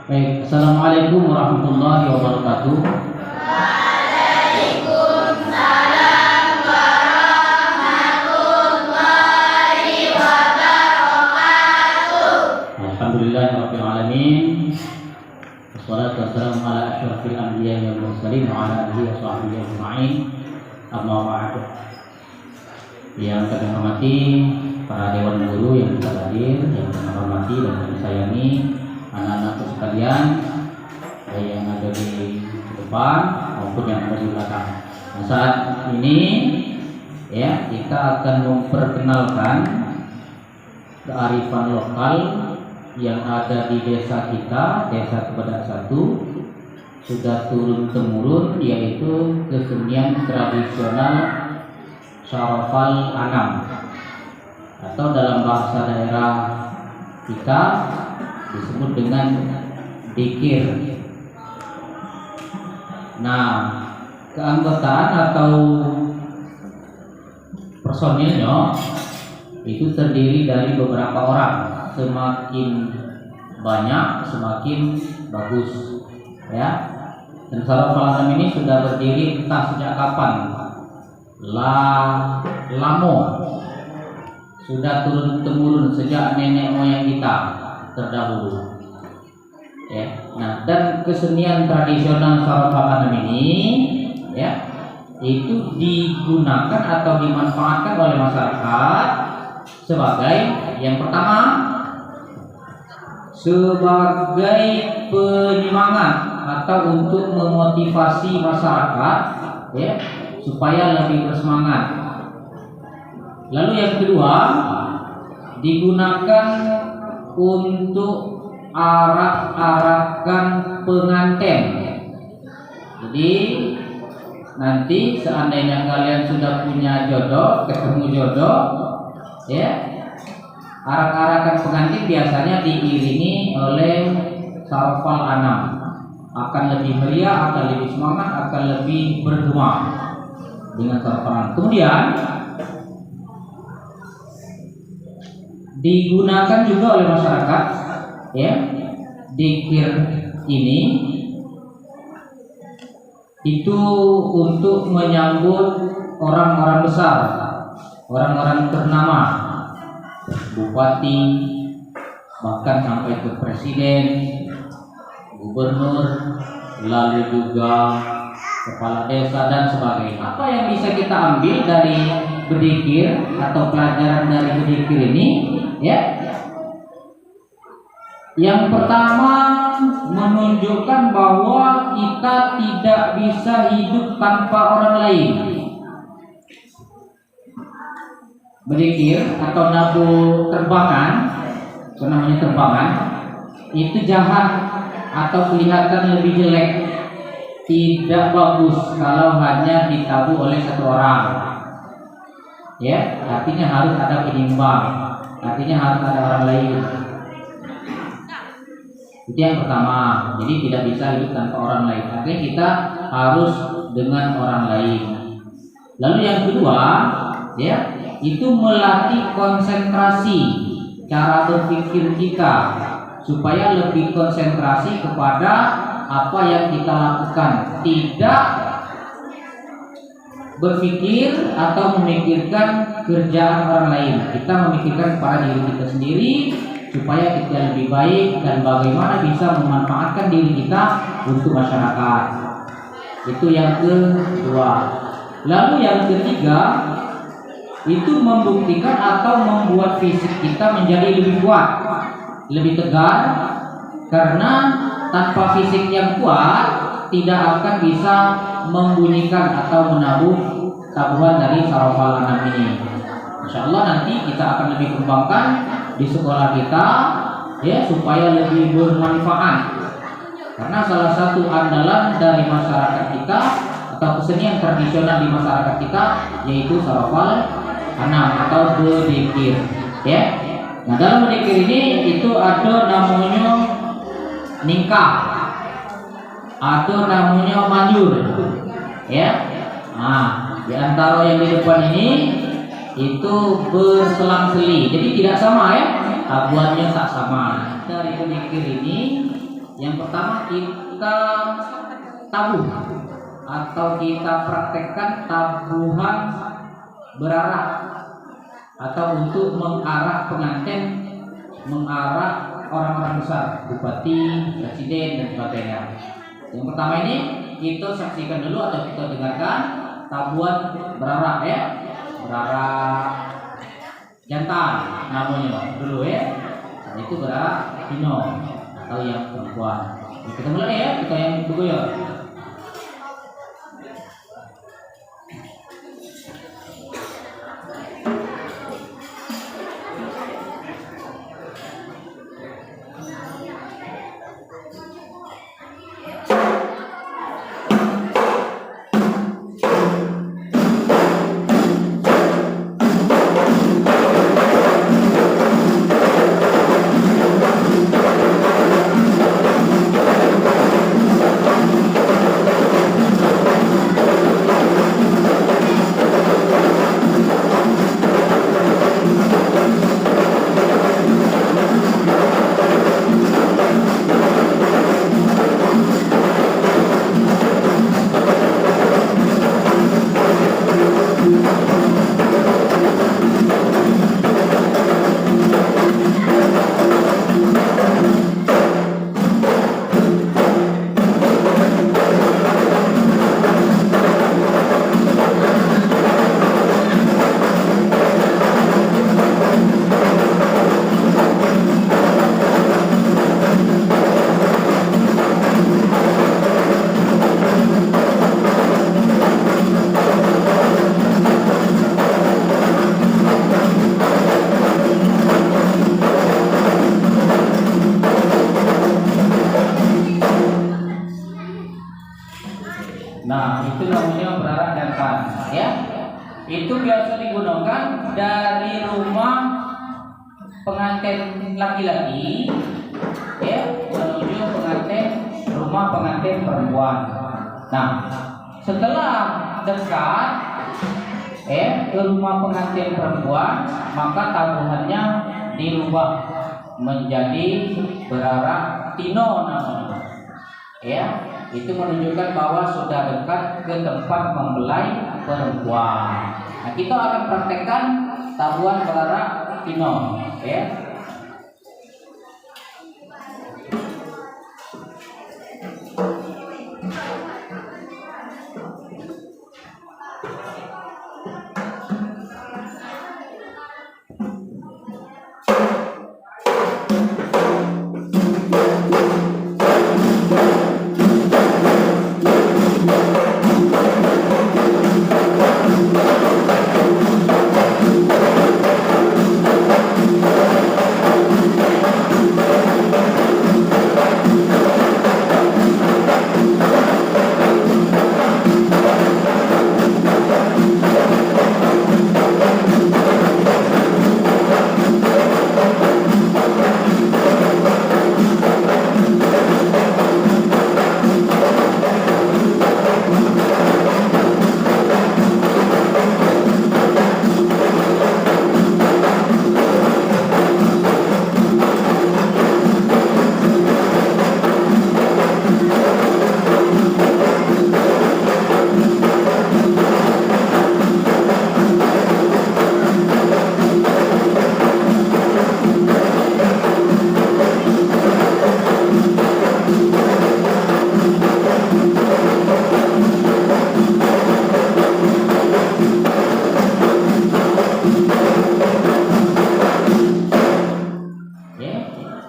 Baik, Assalamualaikum warahmatullahi wabarakatuh. Waalaikumsalam warahmatullahi wabarakatuh. Alhamdulillahirabbil alamin. Wassalatu wassalamu ala asyrafil anbiya'i wal mursalin wa ala alihi wa sahbihi ajma'in. Amma ba'du. Yang kami hormati para dewan guru yang kita hadir, yang kami hormati dan kami sayangi anak-anakku sekalian, yang ada di depan maupun yang ada di belakang. Nah, saat ini ya kita akan memperkenalkan kearifan lokal yang ada di desa kita, Desa Kebadak 1, sudah turun temurun, yaitu kesenian tradisional Syarafal Anam, atau dalam bahasa daerah kita disebut dengan dikir. Nah, keanggotaan atau personilnya itu terdiri dari beberapa orang. Semakin banyak semakin bagus, ya. Dan Syarafal Anam ini sudah berdiri entah sejak kapan. Lamo sudah turun temurun sejak nenek moyang kita terdahulu, ya. Nah, dan kesenian tradisional Syarafal Anam ini, ya, itu digunakan atau dimanfaatkan oleh masyarakat sebagai yang pertama, sebagai penyemangat atau untuk memotivasi masyarakat, ya, supaya lebih bersemangat. Lalu yang kedua, digunakan untuk arak-arakan pengantin. Jadi nanti seandainya kalian sudah punya jodoh, ketemu jodoh, ya, arak-arakan pengantin biasanya diiringi oleh Syarafal Anam. Akan lebih meriah, akan lebih semangat, akan lebih bergema dengan Syarafal Anam. Kemudian digunakan juga oleh masyarakat, ya, dikir ini itu untuk menyambut orang-orang besar, orang-orang ternama, bupati, bahkan sampai ke presiden, gubernur, lalu juga kepala desa dan sebagainya. Apa yang bisa kita ambil dari berdikir atau pelajaran dari berdikir ini, ya? Yang pertama, menunjukkan bahwa kita tidak bisa hidup tanpa orang lain. Berdikir atau nabu terbangan, itu namanya terbangan, itu jahat atau kelihatan lebih jelek, tidak bagus kalau hanya ditabuh oleh satu orang. Ya, artinya harus ada penyimbang, artinya harus ada orang lain. Itu yang pertama. Jadi tidak bisa hidup tanpa orang lain. Artinya kita harus dengan orang lain. Lalu yang kedua, ya, itu melatih konsentrasi cara berpikir kita supaya lebih konsentrasi kepada apa yang kita lakukan, tidak berpikir atau memikirkan kerjaan orang lain. Kita memikirkan kepada diri kita sendiri supaya kita lebih baik dan bagaimana bisa memanfaatkan diri kita untuk masyarakat. Itu yang kedua. Lalu yang ketiga, itu membuktikan atau membuat fisik kita menjadi lebih kuat, lebih tegar, karena tanpa fisik yang kuat tidak akan bisa membunyikan atau menabuh tabuhan dari Syarafal Anam ini. Insyaallah nanti kita akan lebih kembangkan di sekolah kita, ya, supaya lebih bermanfaat. Karena salah satu andalan dari masyarakat kita atau kesenian tradisional di masyarakat kita yaitu Syarafal Anam atau berdikir, ya. Nah, dalam berdikir ini itu ada namanya ningkah, ada namanya manjur, ya. Nah, di antara yang di depan ini itu berselang-seli, jadi tidak sama, ya, tabuhannya tak sama. Dari berdikir ini Yang pertama kita tabuh atau kita praktekkan tabuhan berarak atau untuk mengarah pengantin, mengarah orang-orang besar, bupati, presiden dan sebagainya. Yang pertama ini kita saksikan dulu atau kita dengarkan tabuhan berarak ya, berarak jantan namanya dulu ya. Nah, itu berarak Tino atau yang perempuan. Kita mulai ya, kita yang bergoyang. Nah, itu namanya berarak jantan, ya. Itu biasa digunakan dari rumah pengantin laki-laki, ya, menuju rumah pengantin perempuan. Nah, setelah dekat, ke rumah pengantin perempuan, maka tabuhannya dirubah menjadi berarak Tino namanya, ya. Itu menunjukkan bahwa sudah dekat ke tempat mempelai perempuan. Nah, kita akan praktekkan tabuhan berarak Tino, ya.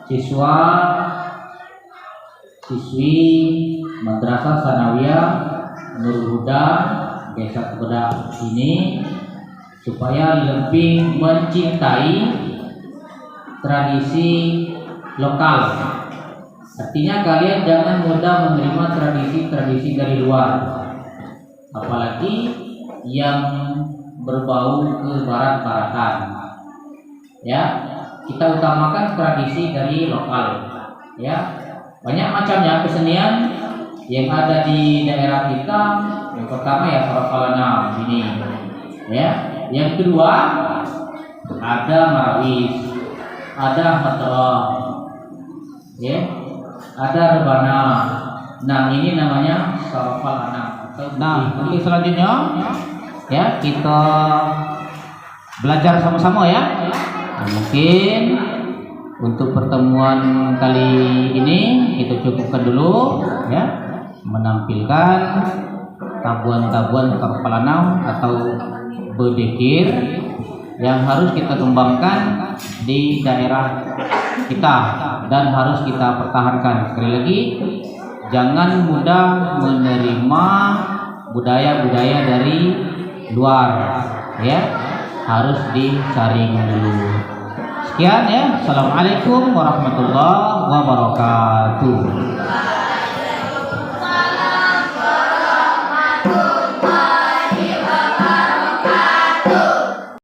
Siswa siswi Madrasah Sanawiyah Nurul Huda Desa Kepada ini supaya lebih mencintai tradisi lokal. Artinya kalian jangan mudah menerima tradisi-tradisi dari luar, apalagi yang berbau kebarat-baratan. Ya, kita utamakan tradisi dari lokal. Ya, banyak macamnya kesenian yang ada di daerah kita. Yang pertama ya Sarafalanam ini, ya. Yang kedua ada Marawis, ada Madrah, ya, ada rebana. Nah, ini namanya sarafal anak. Nah, untuk selanjutnya ya kita belajar sama-sama ya. Nah, mungkin untuk pertemuan kali ini kita cukupkan dulu ya, menampilkan tabuan-tabuan kepala enam atau berzikir yang harus kita kembangkan di daerah kita dan harus kita pertahankan. Sekali lagi, jangan mudah menerima budaya-budaya dari luar ya, harus disaring dulu. Sekian ya. Assalamualaikum warahmatullahi wabarakatuh.